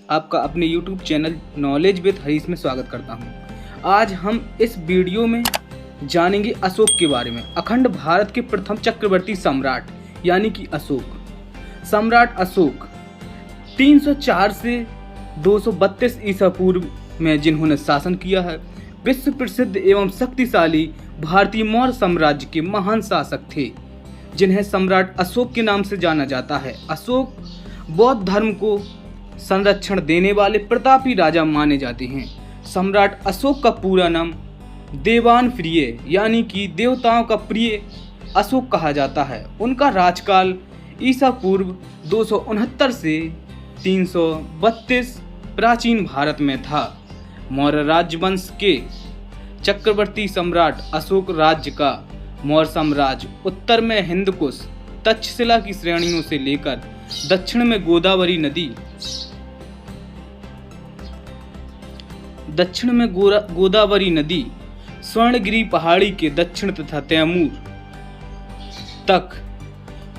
आपका अपने YouTube channel knowledge with Harish में स्वागत करता हूं। आज हम इस वीडियो में जानेंगे अशोक के बारे में। अखंड भारत के प्रथम चक्रवर्ती सम्राट यानी कि अशोक। सम्राट अशोक 304 से 232 ईसा पूर्व में जिन्होंने शासन किया है, विश्व प्रसिद्ध एवं शक्तिशाली भारतीय मौर्य साम्राज्य के महान शासक थे, जिन्हें सम्राट अशोक के नाम से जाना जाता है। अशोक बौद्ध धर्म को संरक्षण देने वाले प्रतापी राजा माने जाते हैं। सम्राट अशोक का पूरा नाम देवान प्रिय यानी कि देवताओं का प्रिय अशोक कहा जाता है। उनका राजकाल ईसा पूर्व 269 से 332 प्राचीन भारत में था। मौर्य राजवंश के चक्रवर्ती सम्राट अशोक राज्य का मौर्य साम्राज्य उत्तर में हिंदकुश तक्षशिला की श्रेणियों से लेकर दक्षिण में गोदावरी नदी स्वर्णगिरी पहाड़ी के दक्षिण तथा तैमूर तक,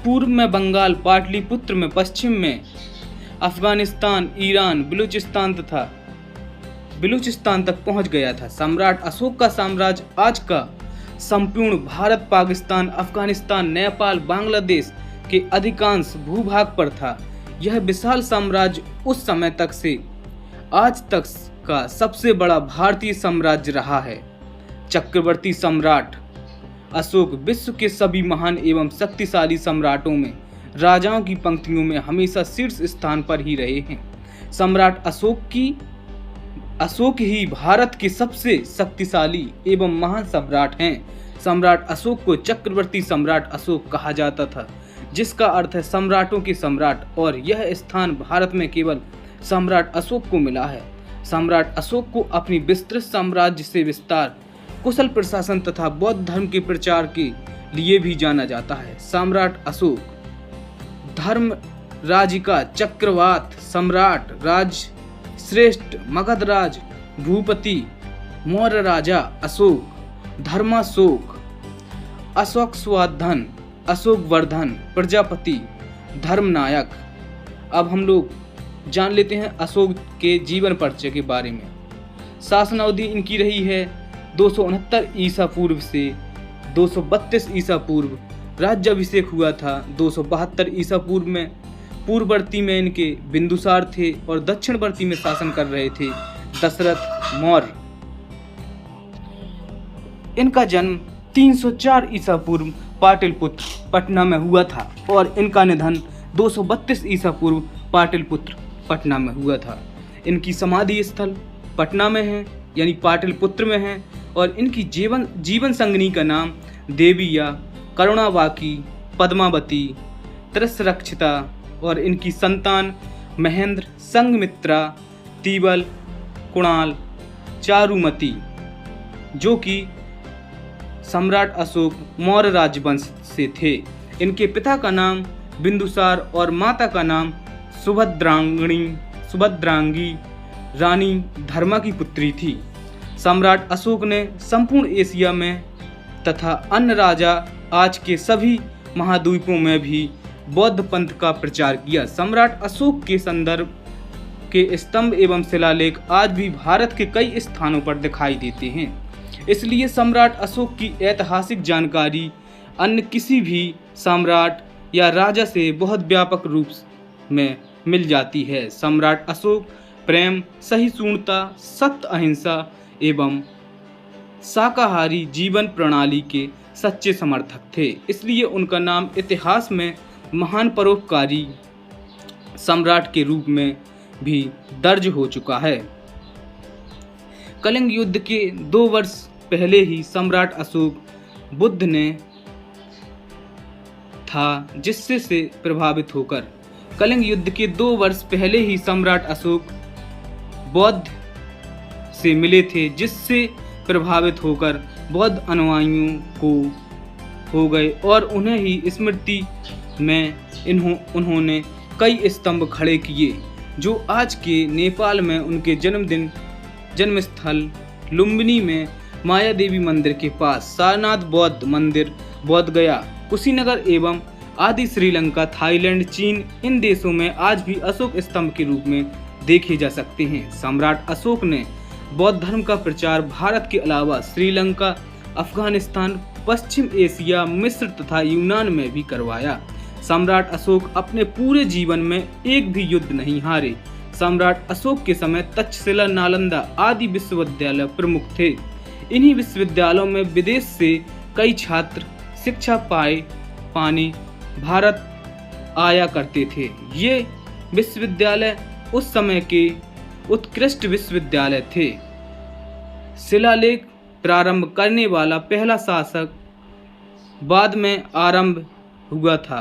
पूर्व में बंगाल, पाटलिपुत्र में, पश्चिम में अफगानिस्तान, ईरान, बलूचिस्तान तक पहुंच गया था। सम्राट अशोक का साम्राज्य आज का संपूर्ण भारत, पाकिस्तान, अफगानिस्तान, नेपाल, बांग्लादेश के अधिकांश भूभाग पर था। यह विशाल साम्राज्य उस समय तक से आज तक का सबसे बड़ा भारतीय साम्राज्य रहा है। चक्रवर्ती सम्राट अशोक विश्व के सभी महान एवं शक्तिशाली सम्राटों में राजाओं की पंक्तियों में हमेशा शीर्ष स्थान पर ही रहे हैं। सम्राट अशोक ही भारत के सबसे शक्तिशाली एवं महान सम्राट हैं। सम्राट अशोक को चक्रवर्ती सम्राट अशोक कहा जाता था, जिसका अर्थ है सम्राटों के सम्राट, और यह स्थान भारत में केवल सम्राट अशोक को मिला है। सम्राट अशोक को अपनी विस्तृत साम्राज्य से विस्तार, कुशल प्रशासन तथा बौद्ध धर्म के प्रचार के लिए भी जाना जाता है। सम्राट अशोक धर्म राज्य का चक्रवात, सम्राट, राज श्रेष्ठ, मगधराज, भूपति, मौर्य राजा अशोक, धर्माशोक, अशोकवर्धन, अशोकवर्धन, प्रजापति, धर्मनायक। अब हम लोग जान लेते हैं अशोक के जीवन परिचय के बारे में। शासन अवधि इनकी रही है 269 ईसा पूर्व से 232 ईसा पूर्व। राज्याभिषेक हुआ था 272 ईसा पूर्व में। पूर्ववर्ती में इनके बिंदुसार थे और दक्षिणवर्ती में शासन कर रहे थे दशरथ मौर्य। इनका जन्म 304 ईसा पूर्व पाटलिपुत्र, पटना में हुआ था और इनका निधन 232 ईसा पूर्व पाटलिपुत्र, पटना में हुआ था। इनकी समाधि स्थल पटना में है यानी पाटलिपुत्र में है, और इनकी जीवन संगिनी का नाम देवी या करुणावाकी, पद्मावती, त्रिसरक्षिता, और इनकी संतान महेंद्र, संघमित्रा, तीबल, कुणाल, चारुमती, जो कि सम्राट अशोक मौर्य राजवंश से थे। इनके पिता का नाम बिंदुसार और माता का नाम सुभद्रांगी रानी धर्मा की पुत्री थी। सम्राट अशोक ने संपूर्ण एशिया में तथा अन्य राजा आज के सभी महाद्वीपों में भी बौद्ध पंथ का प्रचार किया। सम्राट अशोक के संदर्भ के स्तंभ एवं शिलालेख आज भी भारत के कई स्थानों पर दिखाई देते हैं। इसलिए सम्राट अशोक की ऐतिहासिक जानकारी अन्य किसी भी सम्राट या राजा से बहुत व्यापक रूप में मिल जाती है। सम्राट अशोक प्रेम, सहिष्णुता, सत्य, अहिंसा एवं शाकाहारी जीवन प्रणाली के सच्चे समर्थक थे। इसलिए उनका नाम इतिहास में महान परोपकारी सम्राट के रूप में भी दर्ज हो चुका है। कलिंग युद्ध के 2 वर्ष पहले ही सम्राट अशोक बुद्ध ने था, जिससे से प्रभावित होकर कलिंग युद्ध के 2 वर्ष पहले ही सम्राट अशोक बौद्ध से मिले थे, जिससे प्रभावित होकर बौद्ध अनुयायियों को हो गए और उन्हें ही स्मृति में उन्होंने कई स्तंभ खड़े किए, जो आज के नेपाल में उनके जन्मस्थल लुम्बिनी में माया देवी मंदिर के पास, सारनाथ बौद्ध मंदिर, बोध गया, कुशीनगर एवं आदि श्रीलंका, थाईलैंड, चीन, इन देशों में आज भी अशोक स्तंभ के रूप में देखे जा सकते हैं। सम्राट अशोक ने बौद्ध धर्म का प्रचार भारत के अलावा श्रीलंका, अफगानिस्तान, पश्चिम एशिया, मिस्र तथा यूनान में भी करवाया। सम्राट अशोक अपने पूरे जीवन में एक भी युद्ध नहीं हारे। सम्राट अशोक के समय तक्षशिला, नालंदा आदि विश्वविद्यालय प्रमुख थे। इन्हीं विश्वविद्यालयों में विदेश से कई छात्र शिक्षा पाने भारत आया करते थे। ये विश्वविद्यालय उस समय के उत्कृष्ट विश्वविद्यालय थे। शिलालेख प्रारंभ करने वाला पहला शासक बाद में आरंभ हुआ था।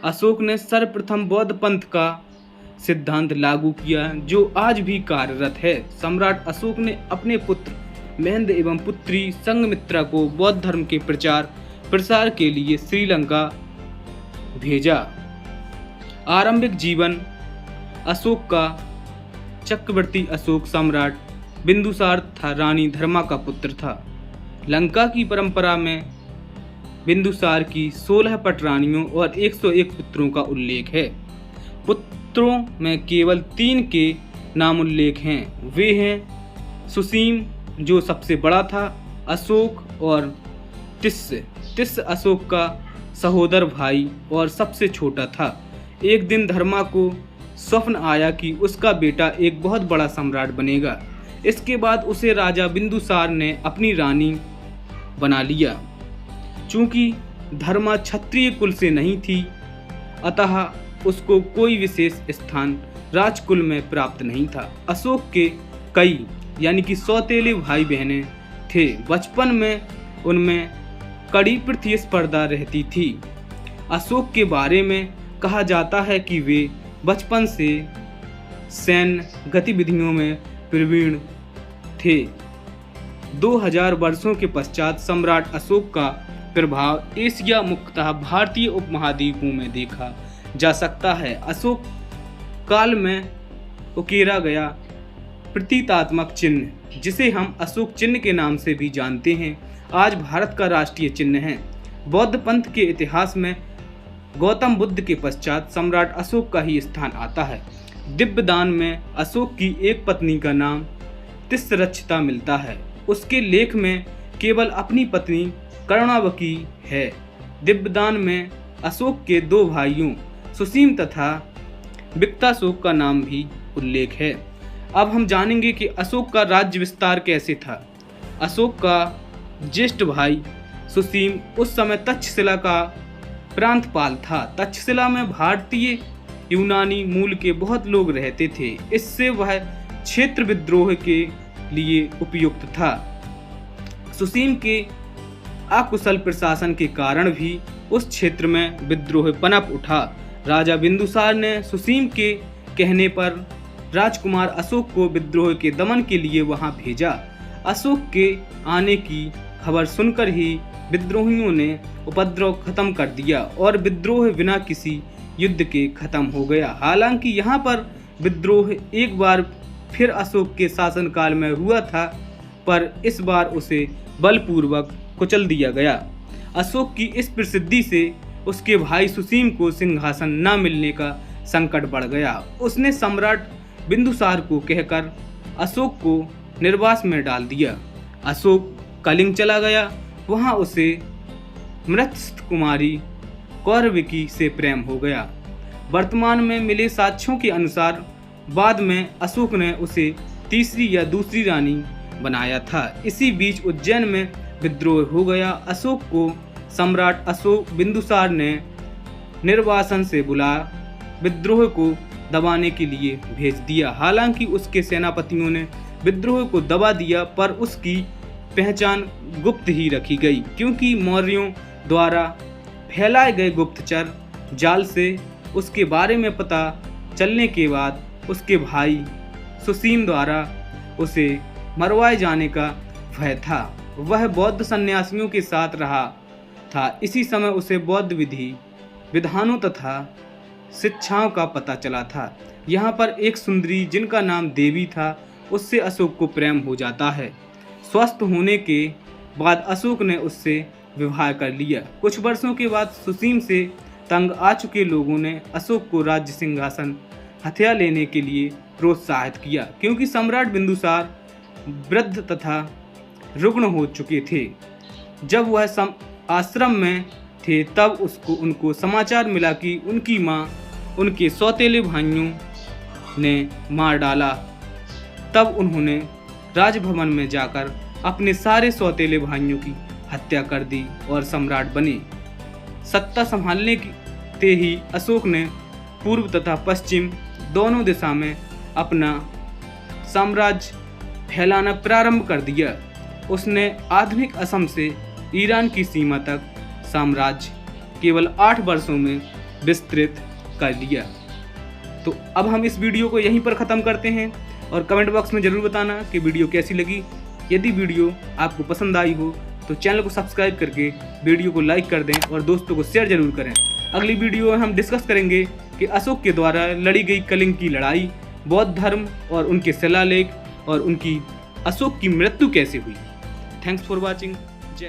अशोक ने सर्वप्रथम बौद्ध पंथ का सिद्धांत लागू किया जो आज भी कार्यरत है। सम्राट अशोक ने अपने पुत्र महेंद्र एवं पुत्री संघमित्रा को बौद्ध धर्म के प्रसार के लिए श्रीलंका भेजा। आरंभिक जीवन अशोक का चक्रवर्ती अशोक सम्राट बिंदुसार था रानी धर्मा का पुत्र था। लंका की परंपरा में बिंदुसार की 16 पटरानियों और 101 पुत्रों का उल्लेख है। पुत्रों में केवल 3 के नाम उल्लेख हैं। वे हैं सुसीम जो सबसे बड़ा था, अशोक और तिस्य। तिस्य अशोक का सहोदर भाई और सबसे छोटा था। एक दिन धर्मा को स्वप्न आया कि उसका बेटा एक बहुत बड़ा सम्राट बनेगा। इसके बाद उसे राजा बिंदुसार ने अपनी रानी बना लिया। चूंकि धर्मा क्षत्रिय कुल से नहीं थी, अतः उसको कोई विशेष स्थान राजकुल में प्राप्त नहीं था। अशोक के कई यानी कि सौतेले भाई बहनें थे। बचपन में उनमें कड़ी प्रतिस्पर्धा रहती थी। अशोक के बारे में कहा जाता है कि वे बचपन से सैन्य गतिविधियों में प्रवीण थे। 2000 वर्षों के पश्चात सम्राट अशोक का प्रभाव एशिया मुख्यतः भारतीय उपमहाद्वीपों में देखा जा सकता है। अशोक काल में उकेरा गया प्रतीकात्मक चिन्ह, जिसे हम अशोक चिन्ह के नाम से भी जानते हैं, आज भारत का राष्ट्रीय चिन्ह है। बौद्ध पंथ के इतिहास में गौतम बुद्ध के पश्चात सम्राट अशोक का ही स्थान आता है। दिव्यदान में अशोक की एक पत्नी का नाम तिस्रक्षिता मिलता है। उसके लेख में केवल अपनी पत्नी करुणावकी है। दिव्यदान में अशोक के 2 भाइयों सुसीम तथा विक्ताशोक का नाम भी उल्लेख है। अब हम जानेंगे कि अशोक का राज्य विस्तार कैसे था। अशोक का ज्येष्ठ भाई सुसीम उस समय तक्षशिला का प्रांतपाल था। तक्षशिला में भारतीय यूनानी मूल के बहुत लोग रहते थे। इससे वह क्षेत्र विद्रोह के लिए उपयुक्त था। सुसीम के अकुशल प्रशासन के कारण भी उस क्षेत्र में विद्रोह पनप उठा। राजा बिंदुसार ने सुसीम के कहने पर राजकुमार अशोक को विद्रोह के दमन के लिए वहां भेजा। अशोक के आने की खबर सुनकर ही विद्रोहियों ने उपद्रव खत्म कर दिया और विद्रोह बिना किसी युद्ध के खत्म हो गया। हालांकि यहाँ पर विद्रोह एक बार फिर अशोक के शासनकाल में हुआ था, पर इस बार उसे बलपूर्वक कुचल दिया गया। अशोक की इस प्रसिद्धि से उसके भाई सुसीम को सिंहासन न मिलने का संकट बढ़ गया। उसने सम्राट बिंदुसार को कहकर अशोक को निर्वास में डाल दिया। अशोक कलिंग चला गया। वहां उसे मृतस्थ कुमारी कौरविकी से प्रेम हो गया। वर्तमान में मिले साक्ष्यों के अनुसार बाद में अशोक ने उसे तीसरी या दूसरी रानी बनाया था। इसी बीच उज्जैन में विद्रोह हो गया। अशोक को सम्राट अशोक बिंदुसार ने निर्वासन से बुला विद्रोह को दबाने के लिए भेज दिया। हालांकि उसके सेनापतियों ने विद्रोह को दबा दिया, पर उसकी पहचान गुप्त ही रखी गई, क्योंकि मौर्यों द्वारा फैलाए गए गुप्तचर जाल से उसके बारे में पता चलने के बाद उसके भाई सुसीम द्वारा उसे मरवाए जाने का भय था। वह बौद्ध सन्यासियों के साथ रहा था। इसी समय उसे बौद्ध विधानों तथा शिक्षाओं का पता चला था। यहाँ पर एक सुंदरी जिनका नाम देवी था, उससे अशोक को प्रेम हो जाता है। स्वस्थ होने के बाद अशोक ने उससे विवाह कर लिया। कुछ वर्षों के बाद सुसीम से तंग आ चुके लोगों ने अशोक को राज्य सिंहासन हथियार लेने के लिए प्रोत्साहित किया, क्योंकि सम्राट बिंदुसार वृद्ध तथा रुग्ण हो चुके थे। जब वह आश्रम में थे तब उनको समाचार मिला कि उनकी माँ उनके सौतेले भाइयों ने मार डाला। तब उन्होंने राजभवन में जाकर अपने सारे सौतेले भाइयों की हत्या कर दी और सम्राट बने। सत्ता संभालने ते ही अशोक ने पूर्व तथा पश्चिम दोनों दिशा में अपना साम्राज्य फैलाना प्रारंभ कर दिया। उसने आधुनिक असम से ईरान की सीमा तक साम्राज्य केवल 8 वर्षों में विस्तृत कर लिया। तो अब हम इस वीडियो को यहीं पर ख़त्म करते हैं और कमेंट बॉक्स में ज़रूर बताना कि वीडियो कैसी लगी। यदि वीडियो आपको पसंद आई हो तो चैनल को सब्सक्राइब करके वीडियो को लाइक कर दें और दोस्तों को शेयर जरूर करें। अगली वीडियो में हम डिस्कस करेंगे कि अशोक के द्वारा लड़ी गई कलिंग की लड़ाई, बौद्ध धर्म और उनके शिलालेख और उनकी अशोक की मृत्यु कैसे हुई। Thanks for watching. जय